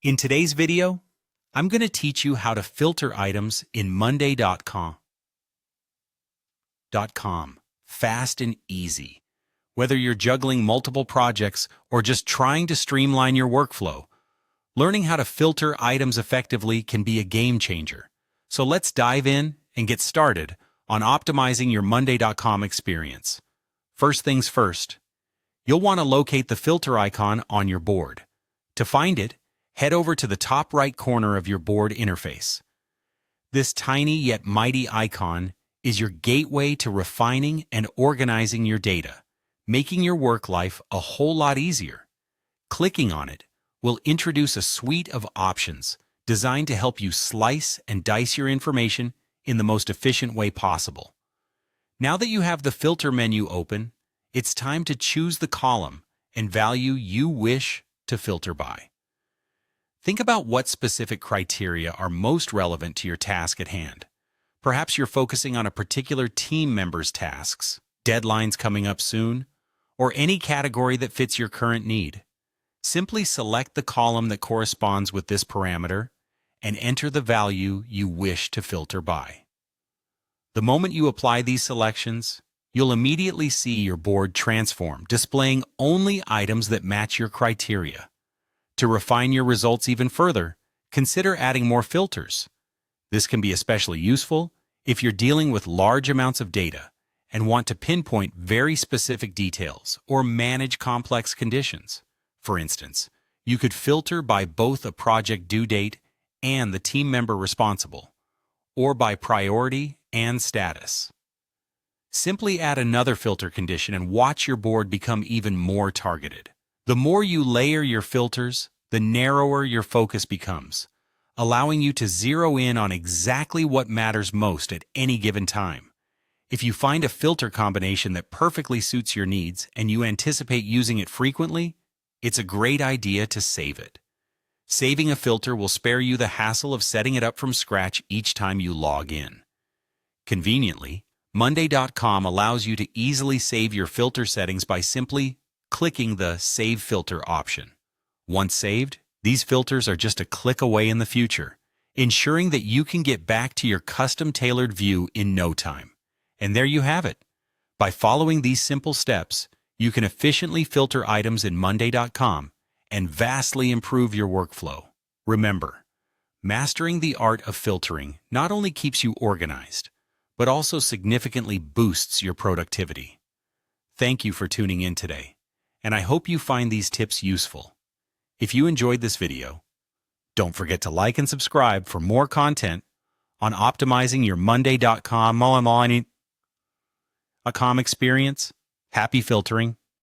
In today's video, I'm going to teach you how to filter items in Monday.com. Fast and easy. Whether you're juggling multiple projects or just trying to streamline your workflow, learning how to filter items effectively can be a game changer. So let's dive in and get started on optimizing your Monday.com experience. First things first, you'll want to locate the filter icon on your board. To find it, head over to the top right corner of your board interface. This tiny yet mighty icon is your gateway to refining and organizing your data, making your work life a whole lot easier. Clicking on it will introduce a suite of options designed to help you slice and dice your information in the most efficient way possible. Now that you have the filter menu open, it's time to choose the column and value you wish to filter by. Think about what specific criteria are most relevant to your task at hand. Perhaps you're focusing on a particular team member's tasks, deadlines coming up soon, or any category that fits your current need. Simply select the column that corresponds with this parameter and enter the value you wish to filter by. The moment you apply these selections, you'll immediately see your board transform, displaying only items that match your criteria. To refine your results even further, consider adding more filters. This can be especially useful if you're dealing with large amounts of data and want to pinpoint very specific details or manage complex conditions. For instance, you could filter by both a project due date and the team member responsible, or by priority and status. Simply add another filter condition and watch your board become even more targeted. The more you layer your filters, the narrower your focus becomes, allowing you to zero in on exactly what matters most at any given time. If you find a filter combination that perfectly suits your needs and you anticipate using it frequently, it's a great idea to save it. Saving a filter will spare you the hassle of setting it up from scratch each time you log in. Conveniently, Monday.com allows you to easily save your filter settings by simply clicking the Save Filter option. Once saved, these filters are just a click away in the future, ensuring that you can get back to your custom-tailored view in no time. And there you have it. By following these simple steps, you can efficiently filter items in Monday.com and vastly improve your workflow. Remember, mastering the art of filtering not only keeps you organized, but also significantly boosts your productivity. Thank you for tuning in today, and I hope you find these tips useful. If you enjoyed this video, don't forget to like and subscribe for more content on optimizing your Monday.com experience. Happy filtering!